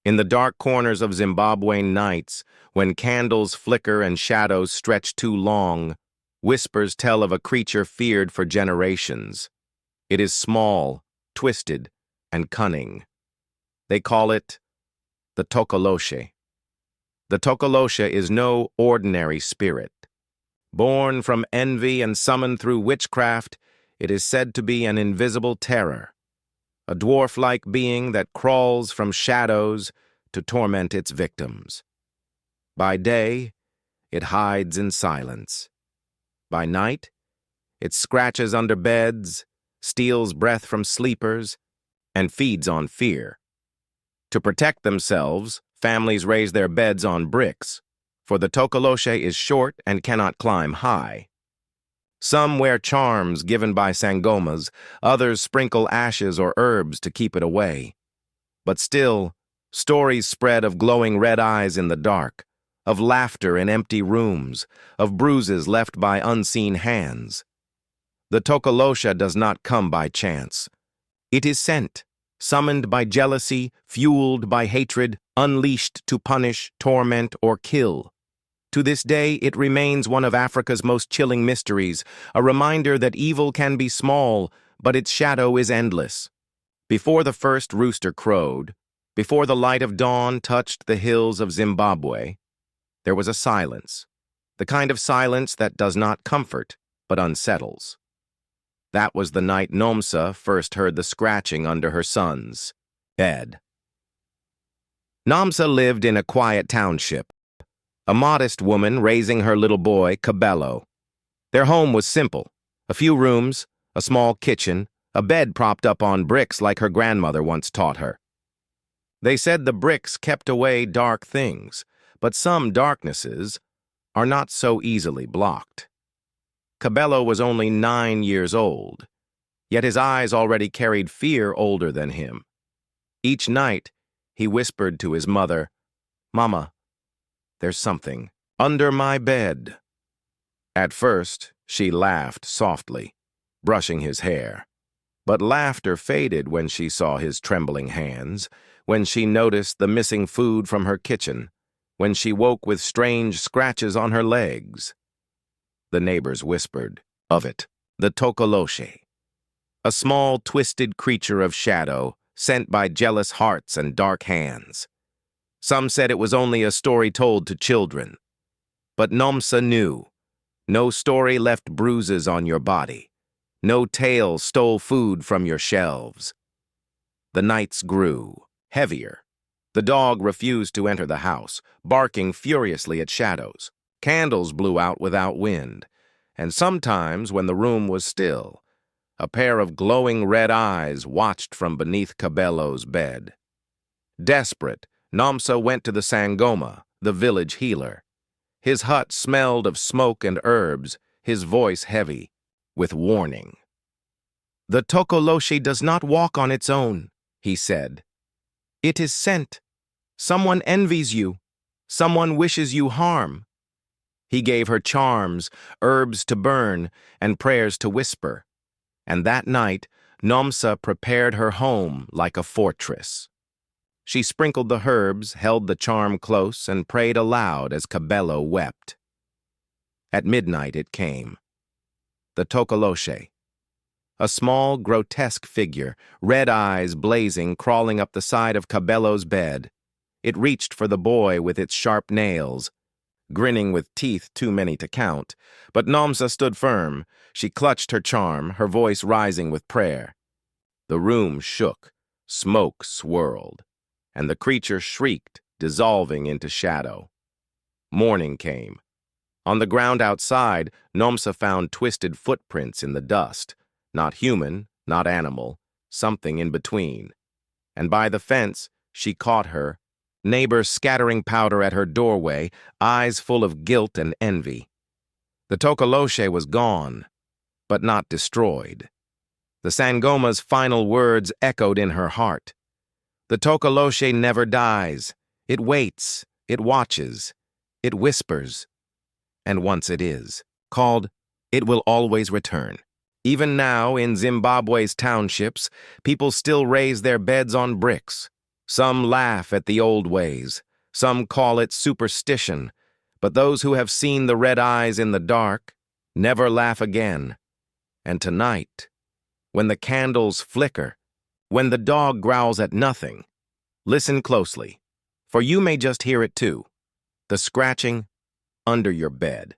In the dark corners of Zimbabwean nights, when candles flicker and shadows stretch too long, whispers tell of a creature feared for generations. It is small, twisted, and cunning. They call it the Tokoloshe. The Tokoloshe is no ordinary spirit. Born from envy and summoned through witchcraft, it is said to be an invisible terror, a dwarf-like being that crawls from shadows to torment its victims. By day, it hides in silence. By night, it scratches under beds, steals breath from sleepers, and feeds on fear. To protect themselves, families raise their beds on bricks, for the Tokoloshe is short and cannot climb high. Some wear charms given by sangomas, others sprinkle ashes or herbs to keep it away. But still, stories spread of glowing red eyes in the dark, of laughter in empty rooms, of bruises left by unseen hands. The Tokoloshe does not come by chance. It is sent, summoned by jealousy, fueled by hatred, unleashed to punish, torment, or kill. To this day, it remains one of Africa's most chilling mysteries, a reminder that evil can be small, but its shadow is endless. Before the first rooster crowed, before the light of dawn touched the hills of Zimbabwe, there was a silence, the kind of silence that does not comfort, but unsettles. That was the night Nomsa first heard the scratching under her son's bed. Nomsa lived in a quiet township, a modest woman raising her little boy, Cabello. Their home was simple, a few rooms, a small kitchen, a bed propped up on bricks like her grandmother once taught her. They said the bricks kept away dark things, but some darknesses are not so easily blocked. Cabello was only 9 years old, yet his eyes already carried fear older than him. Each night, he whispered to his mother, "Mama, there's something under my bed." At first, she laughed softly, brushing his hair. But laughter faded when she saw his trembling hands, when she noticed the missing food from her kitchen, when she woke with strange scratches on her legs. The neighbors whispered of it, the Tokoloshe, a small, twisted creature of shadow, sent by jealous hearts and dark hands. Some said it was only a story told to children. But Nomsa knew. No story left bruises on your body. No tale stole food from your shelves. The nights grew heavier. The dog refused to enter the house, barking furiously at shadows. Candles blew out without wind. And sometimes, when the room was still, a pair of glowing red eyes watched from beneath Cabello's bed. Desperate, Nomsa went to the sangoma, the village healer. His hut smelled of smoke and herbs, his voice heavy, with warning. "The Tokoloshe does not walk on its own," he said. "It is sent. Someone envies you. Someone wishes you harm." He gave her charms, herbs to burn, and prayers to whisper. And that night, Nomsa prepared her home like a fortress. She sprinkled the herbs, held the charm close, and prayed aloud as Cabello wept. At midnight it came. The Tokoloshe. A small, grotesque figure, red eyes blazing, crawling up the side of Cabello's bed. It reached for the boy with its sharp nails, grinning with teeth too many to count. But Nomsa stood firm. She clutched her charm, her voice rising with prayer. The room shook, smoke swirled, and the creature shrieked, dissolving into shadow. Morning came. On the ground outside, Nomsa found twisted footprints in the dust. Not human, not animal, something in between. And by the fence, she caught her, neighbors scattering powder at her doorway, eyes full of guilt and envy. The Tokoloshe was gone, but not destroyed. The sangoma's final words echoed in her heart. The Tokoloshe never dies. It waits, it watches, it whispers. And once it is called, it will always return. Even now, in Zimbabwe's townships, people still raise their beds on bricks. Some laugh at the old ways, some call it superstition, but those who have seen the red eyes in the dark never laugh again. And tonight, when the candles flicker, when the dog growls at nothing, listen closely, for you may just hear it too, the scratching under your bed.